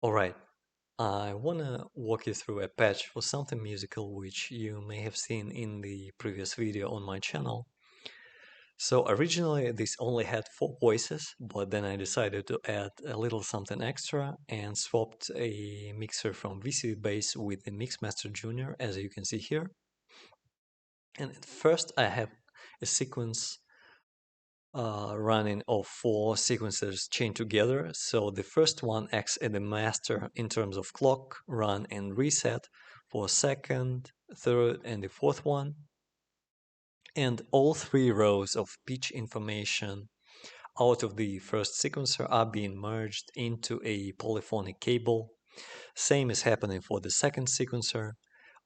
Alright, I wanna walk you through a patch for something musical which you may have seen in the previous video on my channel. So originally this only had 4 voices, but then I decided to add a little something extra and swapped a mixer from VCV Bass with the Mixmaster Junior, as you can see here. And at first I have a sequence running of 4 sequences chained together. So the first one acts as the master in terms of clock, run, and reset for second, third, and the fourth one. And all 3 rows of pitch information out of the first sequencer are being merged into a polyphonic cable. Same is happening for the second sequencer,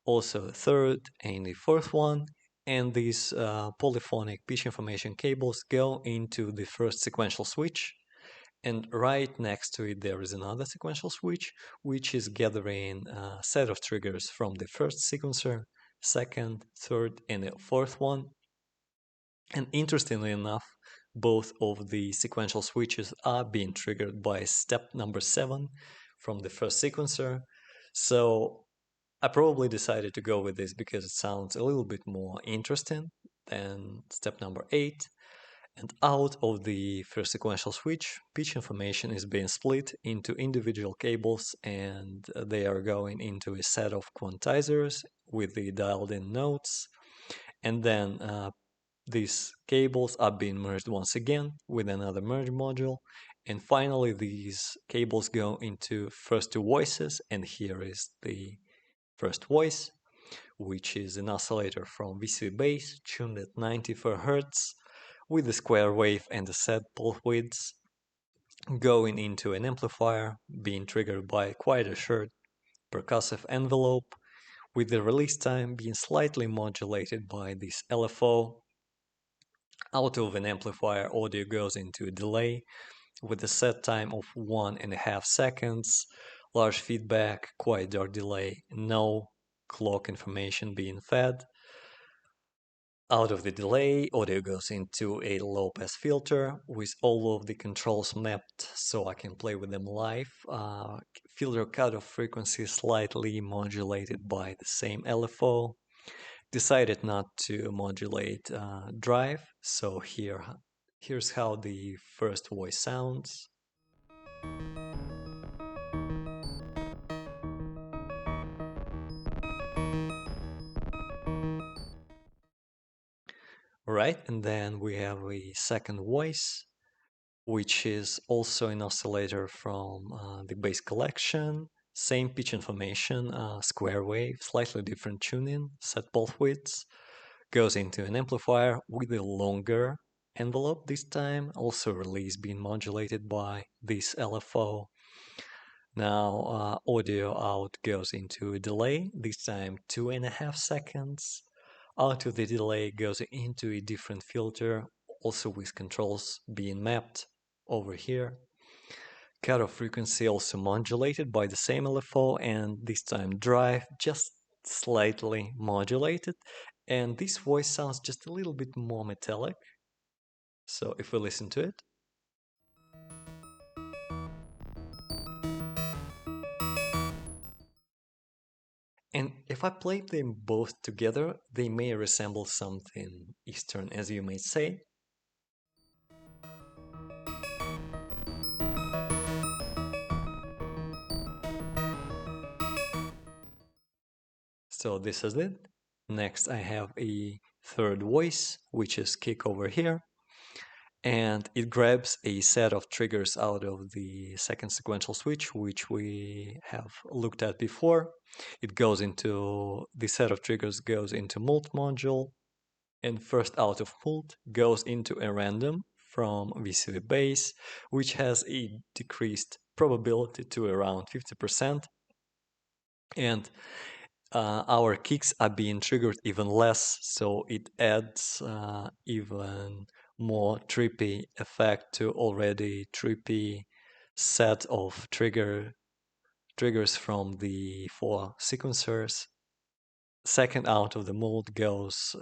also third and the fourth one, and these polyphonic pitch information cables go into the first sequential switch, and right next to it there is another sequential switch which is gathering a set of triggers from the first sequencer, second, third, and the fourth one. And interestingly enough, both of the sequential switches are being triggered by step number 7 from the first sequencer. So I probably decided to go with this because it sounds a little bit more interesting than step number 8. And out of the first sequential switch, pitch information is being split into individual cables, and they are going into a set of quantizers with the dialed in notes. And then these cables are being merged once again with another merge module. And finally, these cables go into first 2 voices, and here is the first voice, which is an oscillator from VCV Bass tuned at 94 Hz with a square wave and a set pulse width, going into an amplifier being triggered by quite a short percussive envelope, with the release time being slightly modulated by this LFO. Out of an amplifier, audio goes into a delay with a set time of 1.5 seconds, large feedback, quite dark delay, no clock information being fed. Out of the delay, audio goes into a low-pass filter with all of the controls mapped so I can play with them live. Filter cutoff frequency slightly modulated by the same LFO. Decided not to modulate drive, so here's how the first voice sounds. Right, and then we have a second voice, which is also an oscillator from the bass collection. Same pitch information, square wave, slightly different tuning, set pulse widths. Goes into an amplifier with a longer envelope this time, also release being modulated by this LFO. Now audio out goes into a delay, this time 2.5 seconds. Out of the delay goes into a different filter, also with controls being mapped over here. Cutoff frequency also modulated by the same LFO, and this time drive just slightly modulated. And this voice sounds just a little bit more metallic. So if we listen to it. And if I play them both together, they may resemble something Eastern, as you may say. So this is it. Next I have a third voice, which is kick over here. And it grabs a set of triggers out of the second sequential switch, which we have looked at before. It goes into, the set of triggers goes into mult module, and first out of mult goes into a random from VCV Bass, which has a decreased probability to around 50%. And our kicks are being triggered even less, so it adds even more trippy effect to already trippy set of triggers from the 4 sequencers. Second out of the mold goes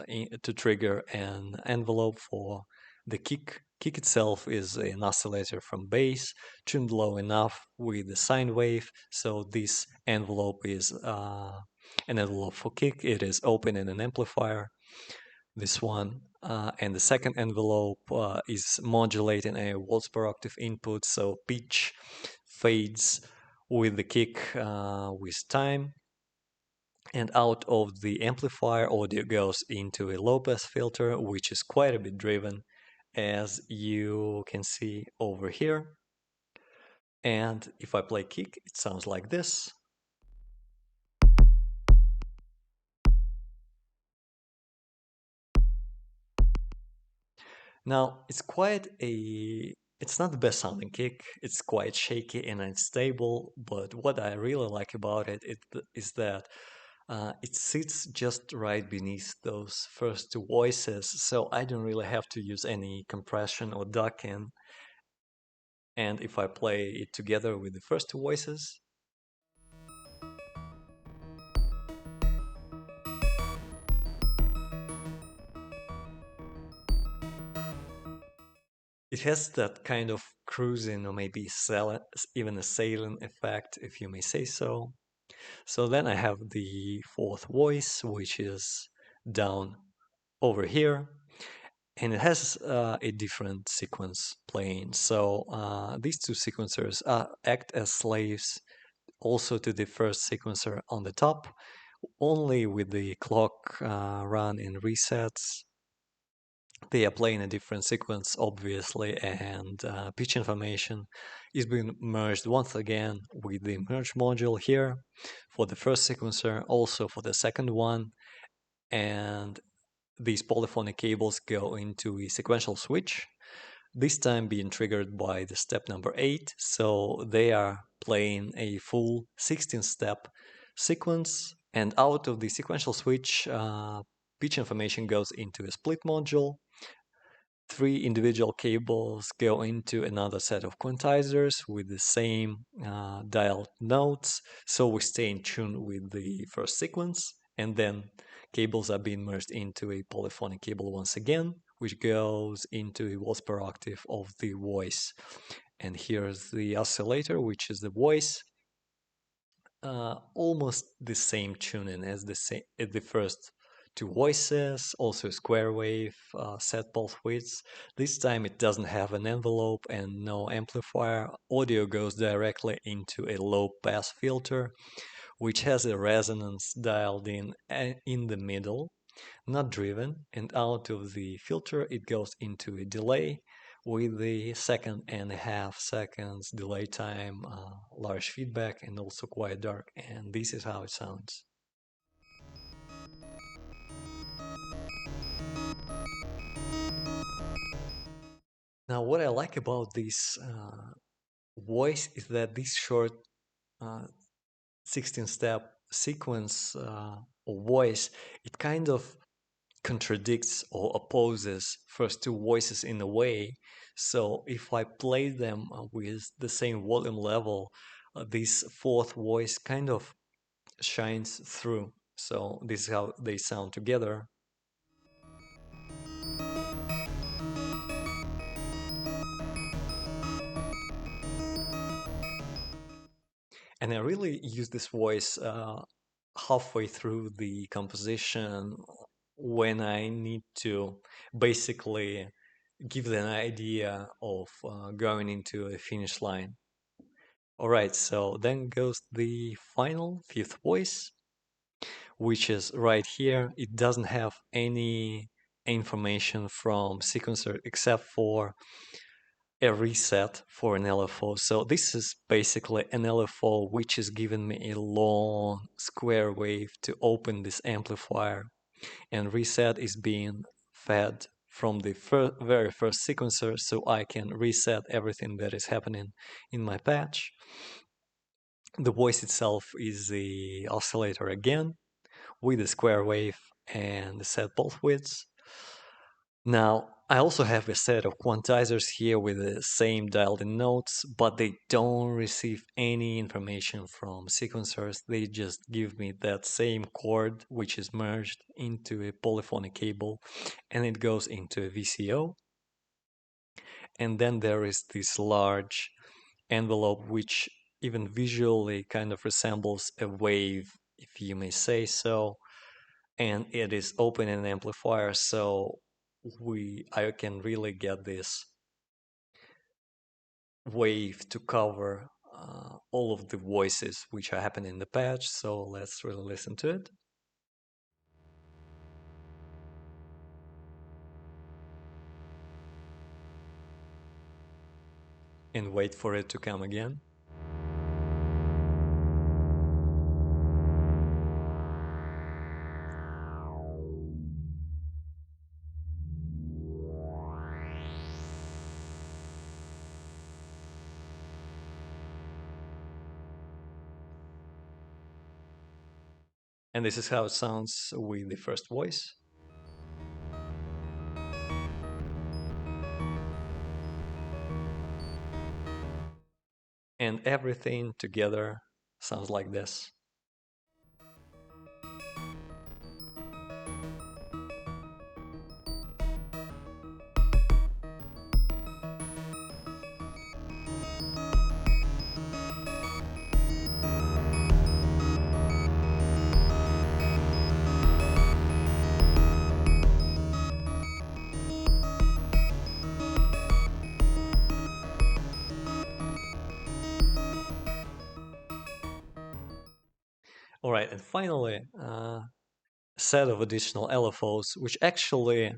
to trigger an envelope for the kick Kick itself is an oscillator from bass, tuned low enough with the sine wave, so this envelope is an envelope for kick. It is open in an amplifier, this one. And the second envelope is modulating a volts per octave input, so pitch fades with the kick with time. And out of the amplifier, audio goes into a low pass filter, which is quite a bit driven, as you can see over here. And if I play kick, it sounds like this. Now, it's not the best sounding kick. It's quite shaky and unstable, but what I really like about it is that it sits just right beneath those first two voices, so I don't really have to use any compression or ducking. And if I play it together with the first two voices, it has that kind of cruising or maybe even a sailing effect, if you may say so. So then I have the fourth voice, which is down over here, and it has a different sequence playing. So these two sequencers act as slaves also to the first sequencer on the top, only with the clock run and resets. They are playing a different sequence, obviously, and pitch information is being merged once again with the merge module here for the first sequencer, also for the second one, and these polyphonic cables go into a sequential switch, this time being triggered by the step number 8, so they are playing a full 16-step sequence, and out of the sequential switch, pitch information goes into a split module. 3 individual cables go into another set of quantizers with the same dialed notes, so we stay in tune with the first sequence, and then cables are being merged into a polyphonic cable once again, which goes into a volts per octave of the voice. And here's the oscillator, which is the voice, almost the same tuning as the first two voices, also square wave, set pulse widths. This time it doesn't have an envelope and no amplifier. Audio goes directly into a low pass filter, which has a resonance dialed in the middle, not driven, and out of the filter it goes into a delay with the 1.5 seconds delay time, large feedback, and also quite dark. And this is how it sounds. Now, what I like about this voice is that this short 16-step sequence voice, it kind of contradicts or opposes first two voices in a way. So if I play them with the same volume level, this fourth voice kind of shines through. So this is how they sound together. And I really use this voice halfway through the composition when I need to basically give an idea of going into a finish line. All right, so then goes the final fifth voice, which is right here. It doesn't have any information from sequencer except for a reset for an LFO. So this is basically an LFO which is giving me a long square wave to open this amplifier, and reset is being fed from the very first sequencer, so I can reset everything that is happening in my patch. The voice itself is the oscillator again, with the square wave and the set pulse widths. Now, I also have a set of quantizers here with the same dialed-in notes, but they don't receive any information from sequencers. They just give me that same chord, which is merged into a polyphonic cable, and it goes into a VCO. and then there is this large envelope which even visually kind of resembles a wave, if you may say so, and it is open in amplifier, so I can really get this wave to cover all of the voices which are happening in the patch. So let's really listen to it. And wait for it to come again. And this is how it sounds with the first voice. And everything together sounds like this. All right, and finally, a set of additional LFOs, which actually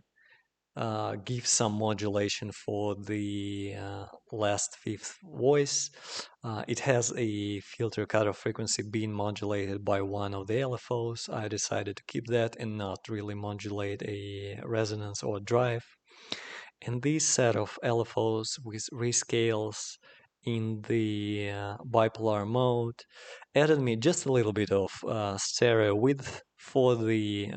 give some modulation for the last fifth voice. It has a filter cutoff frequency being modulated by one of the LFOs. I decided to keep that and not really modulate a resonance or drive. And this set of LFOs with rescales in the bipolar mode added me just a little bit of stereo width for the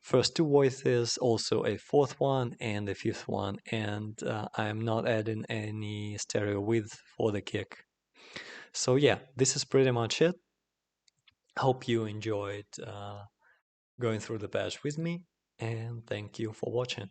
first two voices, also a fourth one and a fifth one, and I'm not adding any stereo width for the kick. So yeah, this is pretty much it. Hope you enjoyed going through the patch with me, and thank you for watching.